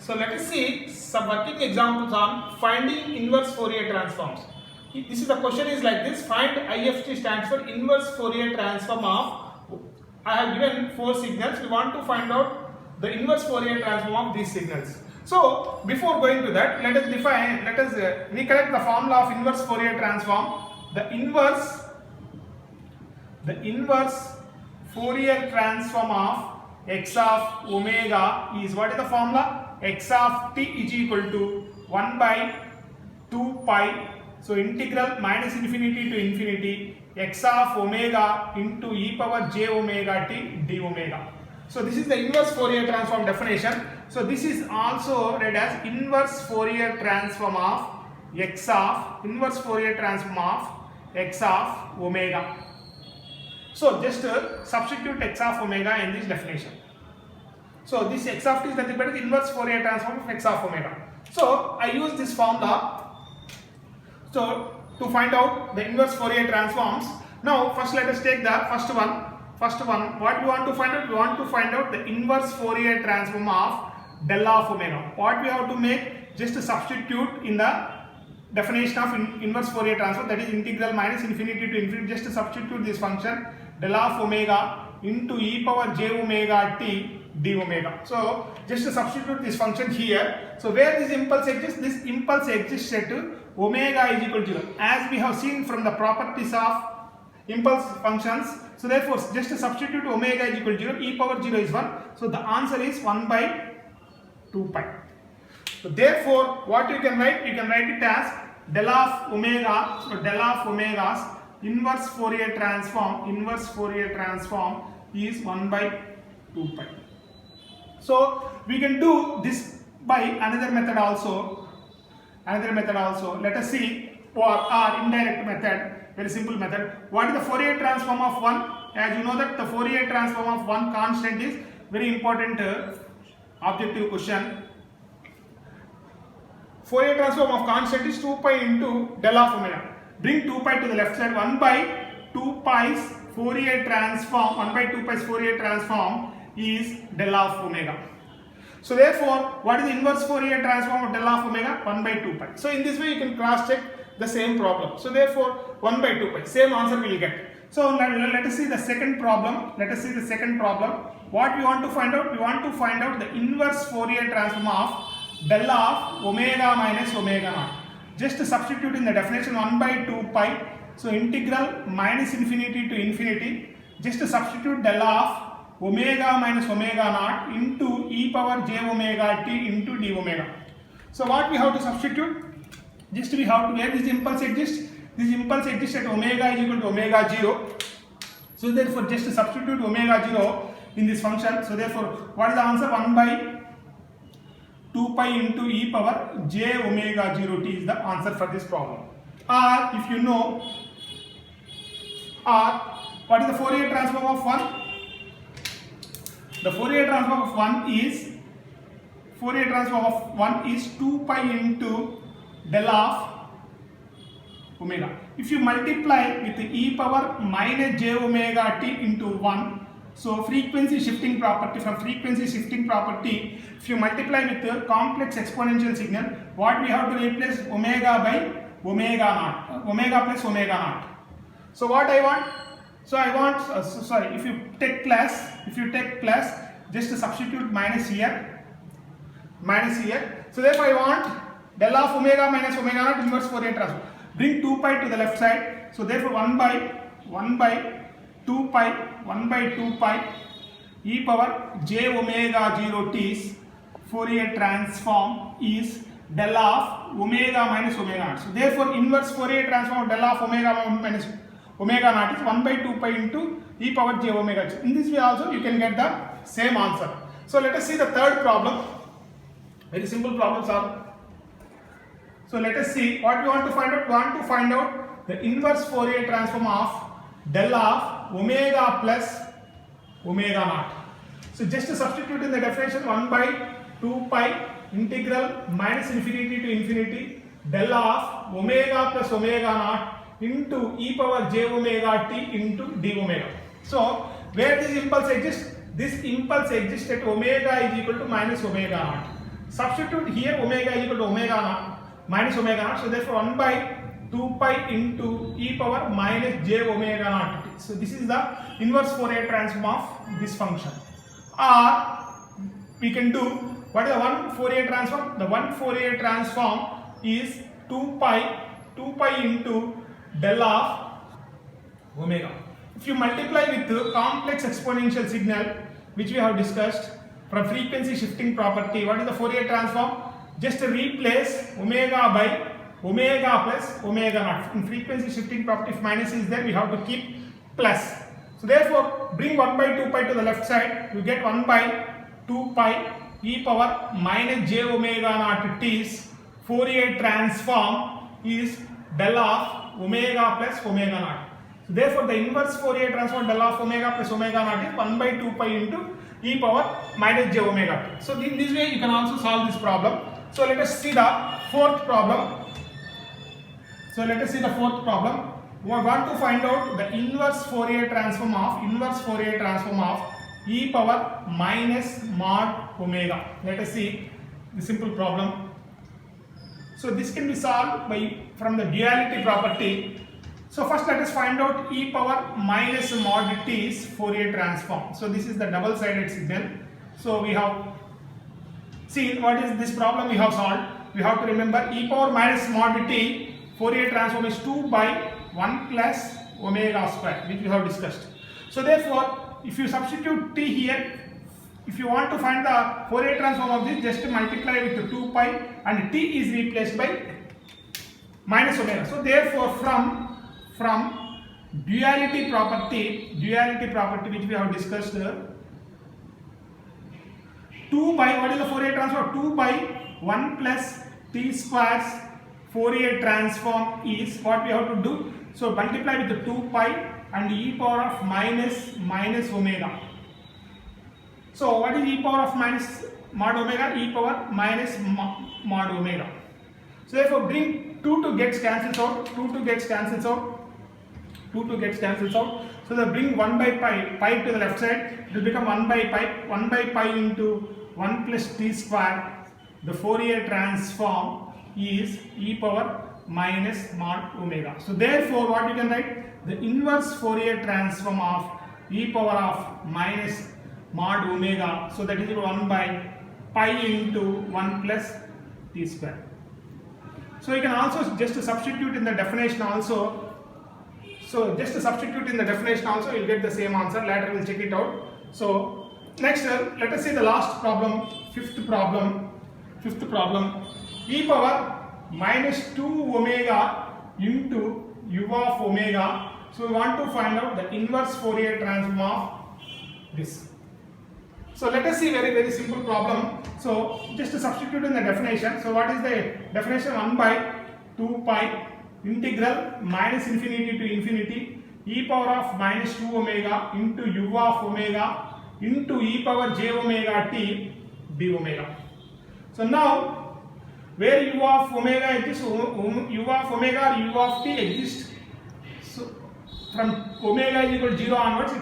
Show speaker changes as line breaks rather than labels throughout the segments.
So let us see some working examples on finding inverse Fourier transforms. This is the question is like this: find IFT stands for inverse Fourier transform of. I have given 4 signals. We want to find out the inverse Fourier transform of these signals. So before going to that, let us recollect the formula of inverse Fourier transform. The inverse Fourier transform of x of omega is, what is the formula? X of t is equal to 1 by 2 pi. So integral minus infinity to infinity x of omega into e power j omega t d omega. So this is the inverse Fourier transform definition. So this is also read as inverse Fourier transform of x of omega. So just substitute x of omega in this definition. So this x of t is nothing but the inverse Fourier transform of x of omega. So I use this formula so to find out the inverse Fourier transforms. Now first let us take the first one. What we want to find out? We want to find out the inverse Fourier transform of del of omega. What we have to make? Just to substitute in the definition of inverse Fourier transform, that is integral minus infinity to infinity. Just to substitute this function del of omega into e power j omega t d omega. So just to substitute this function here. So where this impulse exists? This impulse exists at omega is equal to 0, as we have seen from the properties of impulse functions. So therefore just to substitute omega is equal to 0, e power 0 is 1. So the answer is 1 by 2 pi. So therefore what you can write? You can write it as del of omega. So del of omega's inverse Fourier transform is 1 by 2 pi. So we can do this by another method also. Let us see, or indirect method, very simple method. What is the Fourier transform of 1? As you know that the Fourier transform of 1 constant is very important objective question. Fourier transform of constant is 2 pi into del of omega. Bring 2 pi to the left side. 1 by 2 pi's Fourier transform is del of omega. So therefore, what is the inverse Fourier transform of del of omega? 1 by 2 pi. So in this way you can cross check the same problem. So therefore 1 by 2 pi, same answer we will get. So let us see the second problem. What we want to find out? We want to find out the inverse Fourier transform of del of omega minus omega naught. Just to substitute in the definition 1 by 2 pi. So integral minus infinity to infinity. Just to substitute del of omega minus omega naught into e power j omega t into d omega. So what we have to substitute? Just we have to, where this impulse exists? This impulse exists at omega is equal to omega 0. So therefore just to substitute omega 0 in this function. So therefore what is the answer? 1 by 2 pi into e power j omega 0 t is the answer for this problem. Or if you know, what is the Fourier transform of 1? The Fourier transform of 1 is 2 pi into del of omega. If you multiply with e power minus j omega t into 1, so frequency shifting property, if you multiply with the complex exponential signal, what we have to replace? Omega by omega naught, omega plus omega naught. So what I want? So I want, if you take plus, just to substitute minus here. So therefore I want del of omega minus omega naught inverse Fourier transform. Bring 2 pi to the left side. So therefore 1 by 2 pi e power j omega 0 t's Fourier transform is del of omega minus omega naught. So therefore inverse Fourier transform of del of omega minus omega naught is 1 by 2 pi into e power j omega. In this way also you can get the same answer. So let us see the third problem. Very simple problem solved. So let us see what we want to find out. We want to find out the inverse Fourier transform of del of omega plus omega naught. So just to substitute in the definition 1 by 2 pi integral minus infinity to infinity del of omega plus omega naught into e power j omega t into d omega. So where this impulse exists? This impulse exists at omega is equal to minus omega naught. substitute here omega is equal to omega naught minus omega naught. So therefore 1 by 2 pi into e power minus j omega naught. So this is the inverse Fourier transform of this function. Or we can do, what is the one Fourier transform? The one Fourier transform is 2 pi into del of omega. If you multiply with the complex exponential signal which we have discussed from frequency shifting property, what is the Fourier transform? Just replace omega by omega plus omega naught. In frequency shifting property, if minus is there, we have to keep plus. So therefore, bring 1 by 2 pi to the left side, you get 1 by 2 pi e power minus j omega naught t's Fourier transform is del of omega plus omega naught. So therefore, the inverse Fourier transform del of omega plus omega naught is 1 by 2 pi into e power minus j omega t. So in this way, you can also solve this problem. So let us see the fourth problem. We want to find out the inverse Fourier transform of e power minus mod omega. Let us see the simple problem. So this can be solved from the duality property. So first let us find out e power minus mod t's Fourier transform. So this is the double-sided signal. So we have seen what is this problem we have solved. We have to remember e power minus mod t Fourier transform is 2 by 1 plus omega square, which we have discussed. So therefore, if you substitute t here, if you want to find the Fourier transform of this, just multiply with 2 pi and t is replaced by minus omega. So therefore, from duality property which we have discussed, 2 by, what is the Fourier transform? 2 by 1 plus t squares Fourier transform is what we have to do. So multiply with the 2 pi and e power of minus omega. So what is e power of minus mod omega? E power minus mod omega. So therefore bring 2 gets cancels out. 2 gets cancels out. So they bring 1 by pi to the left side. It will become 1 by pi into 1 plus t square. The Fourier transform is e power minus mod omega. So therefore what you can write? The inverse Fourier transform of e power of minus mod omega. So that is 1 by pi into 1 plus t square. So you can also just substitute in the definition also. So just substitute in the definition also, you will get the same answer. Later we will check it out. So next let us see the last problem, fifth problem. E power minus 2 omega into u of omega. So we want to find out the inverse Fourier transform of this. So let us see very simple problem. So just to substitute in the definition. So what is the definition? 1 by 2 pi integral minus infinity to infinity e power of minus 2 omega into u of omega into e power j omega t d omega. So now where u of omega exists, u of omega or u of t exists. So from omega is equal to 0 onwards,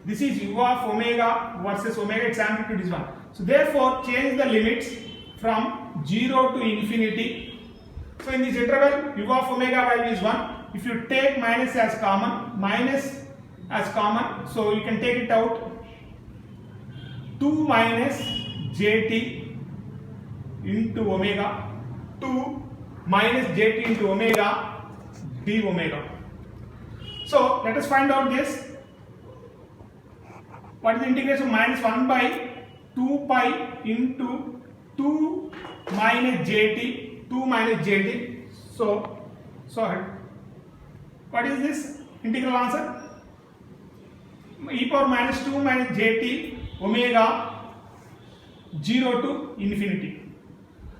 this is u of omega versus omega, its amplitude is 1. So therefore change the limits from 0 to infinity. So in this interval u of omega value is 1. If you take minus as common, so you can take it out. 2 minus jt into omega, 2 minus jt into omega d omega. So let us find out this. What is the integration of minus 1 by 2 pi into 2 minus jt. So what is this integral answer? E power minus 2 minus jt omega 0 to infinity.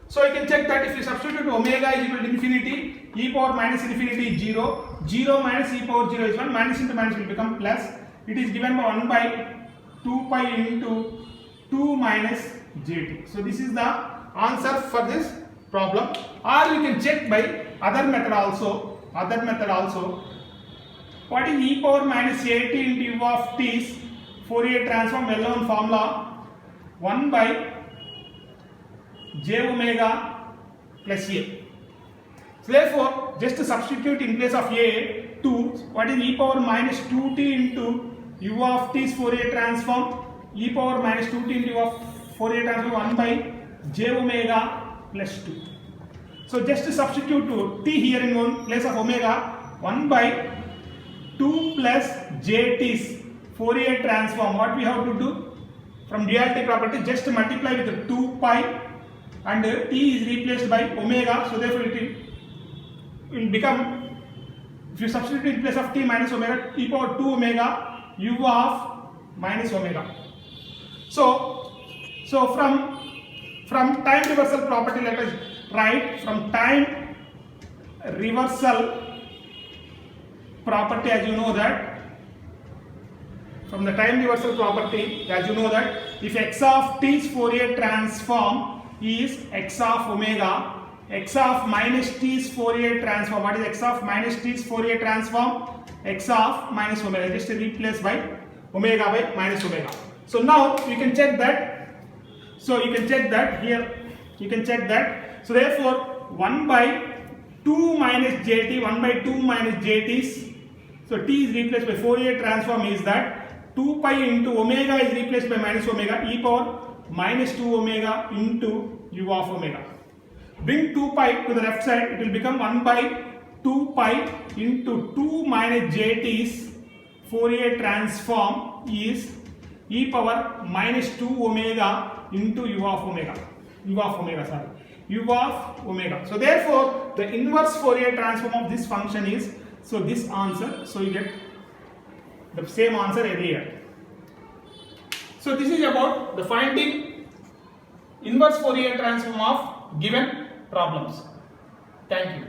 So you can check that if you substitute omega is equal to infinity, e power minus infinity is 0, 0 minus e power 0 is 1, minus into minus will become plus. It is given by 1 by 2 pi into 2 minus jt. So this is the answer for this problem. Or you can check by other method also. What is e power minus at into u of t's Fourier transform well-known formula? 1 by j omega plus a. So therefore, just to substitute in place of a 2, what is e power minus 2t into u of t's Fourier transform? E power minus 2t into u of Fourier transform 1 by j omega plus 2. So just to substitute to t here in one place of omega, 1 by 2 plus jt's Fourier transform. What we have to do? From duality property, just multiply with 2 pi and t is replaced by omega. So therefore it will become, if you substitute in place of t minus omega, e power 2 omega u of minus omega. So from time reversal property, let us write from time reversal property, as you know that, from the time reversal property, as you know that, if x of t's Fourier transform is x of omega, x of minus t's Fourier transform, what is x of minus t's Fourier transform? X of minus omega, just replaced by omega by minus omega. So now you can check that. So you can check that here. You can check that. So therefore 1 by 2 minus jt, 1 by 2 minus jt's. So t is replaced by Fourier transform is that 2 pi into omega is replaced by minus omega, e power minus 2 omega into u of omega. Bring 2 pi to the left side, it will become 1 by 2 pi into 2 minus jt's Fourier transform is e power minus 2 omega into u of omega. U of omega. So therefore, the inverse Fourier transform of this function is, so this answer, so you get the same answer earlier. So this is about the finding inverse Fourier transform of given problems. Thank you.